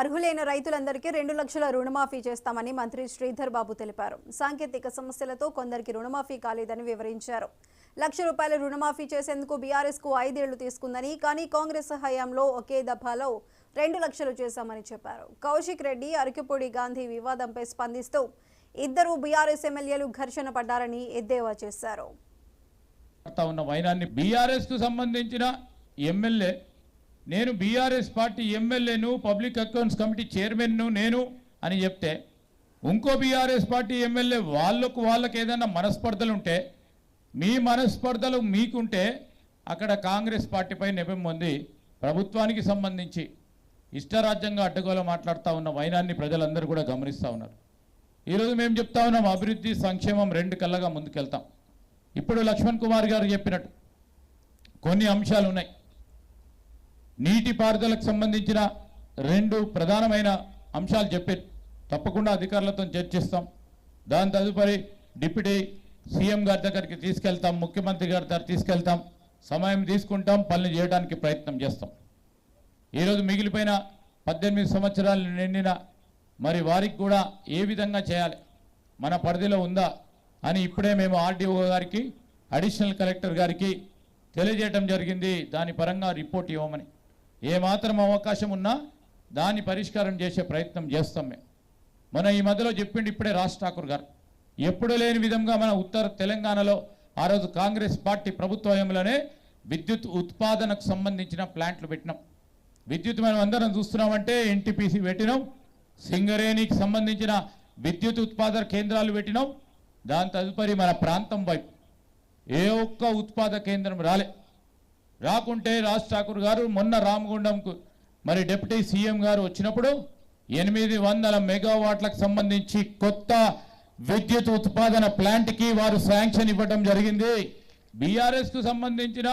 అర్హులైన రైతులందరికీ 2 లక్షల రుణమాఫీ చేస్తామని మంత్రి శ్రీధర్ బాబు తెలిపారు. సాంకేతిక సమస్యలతో కొందరికి రుణమాఫీ కాలేదని వివరించారు. ₹1,00,000 రుణమాఫీ చేసేందుకు బీఆర్ఎస్ కు 5 ఏళ్లు తీసుకుందని, కానీ కాంగ్రెస్ హయాంలో ఒకే దఫాలో 2 లక్షలు చేశామని చెప్పారు. కౌశిక్ రెడ్డి అరకిపూడి గాంధీ వివాదంపై స్పందిస్తూ ఇద్దరు బీఆర్ఎస్ ఎమ్మెల్యేలు ఘర్షణ పడ్డారని ఎద్దేవా చేశారు. బీఆర్ఎస్ కు సంబంధించిన ఎమ్మెల్యే నేను బీఆర్ఎస్ పార్టీ ఎమ్మెల్యేను, పబ్లిక్ అకౌంట్స్ కమిటీ చైర్మన్ను నేను అని చెప్తే, ఇంకో బీఆర్ఎస్ పార్టీ ఎమ్మెల్యే వాళ్ళకి ఏదైనా మనస్పర్ధలు ఉంటే, మీ మనస్పర్ధలు మీకుంటే అక్కడ కాంగ్రెస్ పార్టీపై నెపం పొంది ప్రభుత్వానికి సంబంధించి ఇష్టరాజ్యంగా అడ్డగోలు మాట్లాడుతూ ఉన్న వైనాన్ని ప్రజలందరూ కూడా గమనిస్తూ ఉన్నారు. ఈరోజు మేము చెప్తా ఉన్నాం, అభివృద్ధి సంక్షేమం 2 కళ్ళగా ముందుకెళ్తాం. ఇప్పుడు లక్ష్మణ్ కుమార్ గారు చెప్పినట్టు కొన్ని అంశాలు ఉన్నాయి. నీటిపారుదలకు సంబంధించిన 2 ప్రధానమైన అంశాలు చెప్పారు. తప్పకుండా అధికారులతో చర్చిస్తాం. దాని తదుపరి డిప్యూటీ సీఎం గారి దగ్గరికి తీసుకెళ్తాం, ముఖ్యమంత్రి గారి దగ్గర తీసుకెళ్తాం, సమయం తీసుకుంటాం, పనులు చేయడానికి ప్రయత్నం చేస్తాం. ఈరోజు మిగిలిపోయిన 18 సంవత్సరాలు నిండిన మరి వారికి కూడా ఏ విధంగా చేయాలి, మన పరిధిలో ఉందా అని ఇప్పుడే మేము ఆర్డీఓ గారికి, అడిషనల్ కలెక్టర్ గారికి తెలియజేయడం జరిగింది. దాని పరంగా రిపోర్ట్ ఇవ్వమని, ఏమాత్రం అవకాశం ఉన్నా దాన్ని పరిష్కారం చేసే ప్రయత్నం చేస్తాం. మేము మన ఈ మధ్యలో చెప్పిండి ఇప్పుడే రాజ్ ఠాకూర్ గారు, ఎప్పుడు లేని విధంగా మన ఉత్తర తెలంగాణలో ఆ రోజు కాంగ్రెస్ పార్టీ ప్రభుత్వంలోనే విద్యుత్ ఉత్పాదనకు సంబంధించిన ప్లాంట్లు పెట్టినాం. విద్యుత్ మనం అందరం చూస్తున్నామంటే ఎన్టీపీసీ పెట్టినాం, సింగరేణికి సంబంధించిన విద్యుత్ ఉత్పాదక కేంద్రాలు పెట్టినాం. దాని తదుపరి మన ప్రాంతం వైపు ఏ ఒక్క ఉత్పాదక కేంద్రం రాకుంటే రాజ్ ఠాకూర్ గారు మొన్న రామగుండంకు మరి డిప్యూటీ సీఎం గారు వచ్చినప్పుడు 800 మెగావాట్లకు సంబంధించి కొత్త విద్యుత్ ఉత్పాదన ప్లాంట్కి వారు శాంక్షన్ ఇవ్వడం జరిగింది. బీఆర్ఎస్కు సంబంధించిన